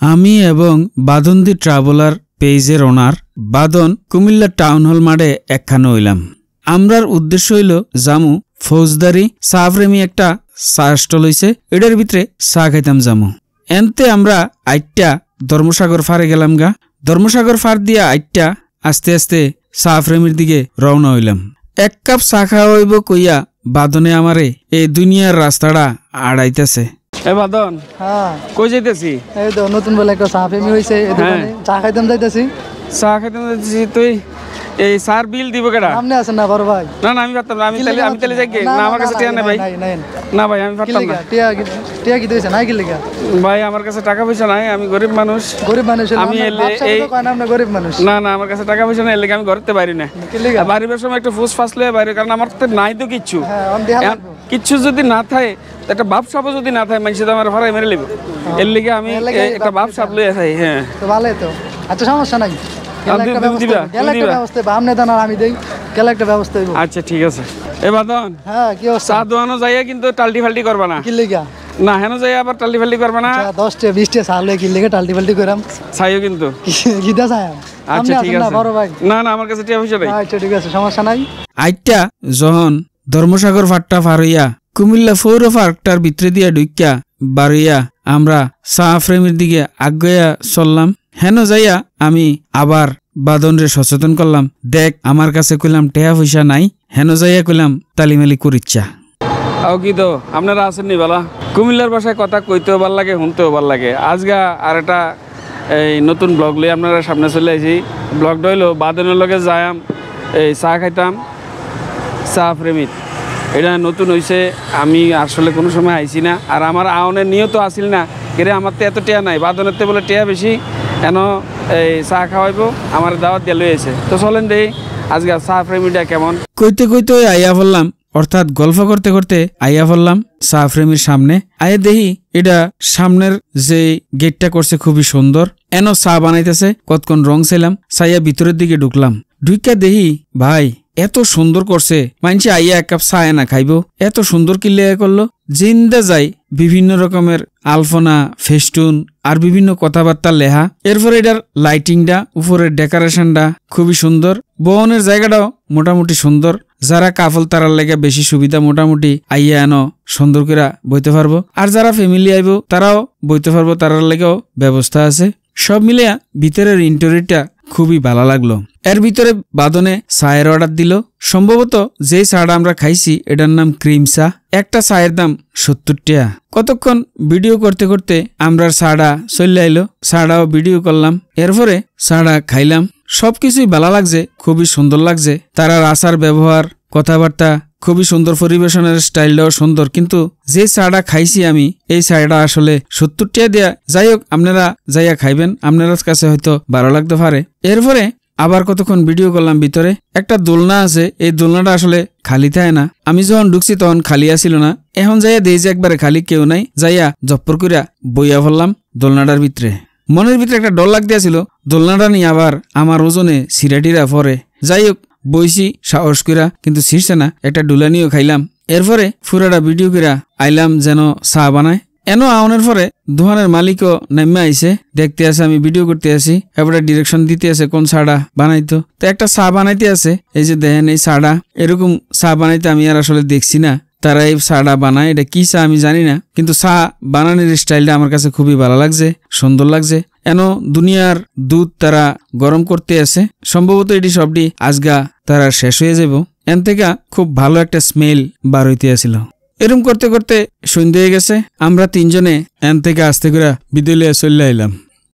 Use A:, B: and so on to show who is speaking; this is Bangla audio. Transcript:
A: আমি এবং বাদন দি ট্রাভেলার পেজের ওনার বাদন কুমিল্লা টাউন হল মাঠে একখানে হইলাম। আমরার উদ্দেশ্য হইল জামু ফৌজদারি সাফরেমি একটা চা স্টল হইছে, এটার ভিতরে চা খাইতাম জামু। এনতে আমরা আইটটা ধর্মসাগর ফারে গেলাম গা। ধর্মসাগর ফার দিয়া আইটটা আস্তে আস্তে সাফরেমির দিকে রওনা হইলাম। এক কাপ চা খাওয়া হইব কইয়া বাদনে আমারে এই দুনিয়ার রাস্তাটা আড়াইতেছে। বাদন কই যাইতেছি?
B: এই তো নতুন বলে একটা চা ফেমি হইছে, এই দোকানে চা খাইতাম যাইতেছি।
A: চা খাইতাম যাইতেছি। তুই এই সার বিল দিব কেডা?
B: সামনে আছেন না বড় ভাই?
A: না না আমি পারতাম না, আমি তাহলে যাই গে। না আমার কাছে টিয়া নাই ভাই। না ভাই আমি পারতাম না।
B: টিয়া কি দিয়েছে নাই কি লাগা?
A: ভাই আমার কাছে টাকা পয়সা নাই, আমি গরিব মানুষ।
B: গরিব মানুষ
A: আমি
B: এই কয় না, আমরা গরিব মানুষ।
A: না না আমার কাছে টাকা পয়সা নাই, এর লাগি আমি ঘরতে বাইরে না।
B: কি লাগা?
A: বাড়ির সময় একটু ফুস ফাসলে বাইরে, কারণ আমার তো নাই তো কিচ্ছু। কিচ্ছু যদি না থাকে, একটা বাপ সাপও যদি না থাকে, মানুষ তো আমার ভাড়ায় মেরে লিব। এর লিগে আমি একটা বাপ সাপ লইয়া থাই। হ্যাঁ
B: তো ভালোই তো। আচ্ছা সমস্যা নাই,
A: আচ্ছা ঠিক আছে। এ বাদন চা দোয়ানো যাইয়া কিন্তু টাল্টি ফাল্টি করবা না।
B: কি লিগা?
A: না হেন যাইয়া আবার টাল্টি ফাল্টি করবা না।
B: 10টা 20টা চা লই কি লিগা টাল্টি ফাল্টি করাম?
A: চাইও কিন্তু
B: গিদা চাই।
A: আচ্ছা ঠিক আছে বড় ভাই। না না আমার কাছে টিয়া পয়সা নাই।
B: আচ্ছা ঠিক আছে সমস্যা নাই।
A: আইটা যখন ধর্মসাগর ফাটটা পার হইয়া কুমিল্লা পৌর পার্কটার ভিতরে দিয়া ঢুকিয়া বার হইয়া আমরা সাফরেমির দিকে আগাইয়া চললাম। হেন যাইয়া আমি আবার বাদনরে সচেতন করলাম, দেখ আমার কাছে কইলাম টেয়া পয়সা নাই, হেন যাইয়া কইলাম তালিমালি করিচ্ছা। আও কি তো আপনারা আছেন নি বালা? কুমিল্লার ভাষায় কথা কইতেও ভাল লাগে, শুনতেও ভাল লাগে। আজগা আর একটা এই নতুন ব্লগ লই আপনারা সামনে চলে আইছি। ব্লগটা হইলো বাদনের লগে যাইম এই চা খাইতাম সাফরেমিত। এটা নতুন হয়েছে, আমি আসলে কোনো সময় আইছি না। আর আমার আওনের নিয়ত আসিল না, কেরে আমার তো এত টেয়া নাই, বাদনের তো বলে টেয়া বেশি, এন এই চা খাওয়াইবো, আমার দাওয়াত দিয়ে লই আছে। তো চলেন দেই আজকে সাফরেমিটা কেমন। কইতে কইতে আইয়া পড়লাম, অর্থাৎ গল্প করতে করতে আইয়া পড়লাম সাফরেমির সামনে। আইয়া দেখি এটা সামনের যে গেটটা করছে খুবই সুন্দর, এন চা বানাইতেছে। কতক্ষণ রং ছিলাম, চাইয়া ভিতরের দিকে ঢুকলাম। ঢুকিয়া দেখি ভাই এত সুন্দর করছে, মানছি আইয়া এক কাপ চা না খাইব, এত সুন্দর কি লেয়া করলো। জিন্দা যাই বিভিন্ন রকমের আলপনা, ফেস্টুন আর বিভিন্ন কথাবার্তা লেহা। এরপরে এটার লাইটিংটা, উপরের ডেকোরেশনটা খুবই সুন্দর। বহনের জায়গাটাও মোটামুটি সুন্দর। যারা কাপল তারার লেগে বেশি সুবিধা, মোটামুটি আইয়া এনো সুন্দর করে বইতে পারবো। আর যারা ফ্যামিলি আইব তারাও বইতে পারবো, তারার লেগেও ব্যবস্থা আছে। সব মিলিয়া ভিতরের ইন্টেরিয়রটা খুবই ভালো লাগলো। এর ভিতরে বাদনে চায়ের অর্ডার দিল। সম্ভবত যে চাটা আমরা খাইছি এটার নাম ক্রিম চা। একটা চায়ের দাম 70 টাকা। কতক্ষণ ভিডিও করতে করতে আমরা চাটা চলে আইলো, চাটাও ভিডিও করলাম। এরপরে চাটা খাইলাম। সবকিছুই ভালো লাগছে, খুবই সুন্দর লাগছে। তারার আচার ব্যবহার, কথাবার্তা খুবই সুন্দর, পরিবেশনের স্টাইলটাও সুন্দর। কিন্তু যে চাটা খাইছি আমি, এই চাটা আসলে 70 টাকা দেয়া। যাই হোক আপনারা যাইয়া খাইবেন, আপনার কাছে হয়তো ভালো লাগতে পারে। এরপরে আবার কতক্ষণ ভিডিও করলাম। ভিতরে একটা দোলনা আছে, এই দোলনাটা আসলে খালি থাকে না। আমি যখন ঢুকছি তখন খালি আসিল না, এখন যাইয়া দেই যে একবারে খালি, কেউ নাই। যাইয়া জপ্পর কইরা বইয়া পড়লাম দোলনাটার ভিতরে। মনের ভিতরে একটা ডর লাগ দিয়াছিল, দোলনাটা নিয়ে আবার আমার ওজনে সিরাটিরা পরে। যাই হোক বইছি সাহস কইরা, কিন্তু ছিড়ছে না। একটা ডুলানিও খাইলাম। এরপরে পুরাটা ভিডিও কইরা আইলাম যেন চা বানায়। এনো আউনের পরে দোকানের মালিকও নেমে আইছে, দেখতে আছে আমি ভিডিও করতে আছি। এবারে ডিরেকশন দিতে আছে কোন চাটা বানাইতো। তো একটা চা বানাইতে আছে, এই যে দেখেন এই চাটা। এরকম চা বানাইতে আমি আর আসলে দেখছি না, তারা এই চাটা বানায়। এটা কি চা আমি জানি না, কিন্তু চা বানানোর স্টাইলটা আমার কাছে খুবই ভালো লাগছে, সুন্দর লাগছে। এন দুনিয়ার দুধ তারা গরম করতে আছে। সম্ভবত এটি সবটি আজগা তারা শেষ হয়ে যাব। এন থেকে খুব ভালো একটা স্মেল বার হইতে আসিল। এরম করতে করতে সন্ধ্যা হয়ে গেছে। আমরা তিনজনে এন থেকে আস্তে করে বিদ্যালয়ে চলে আইলাম।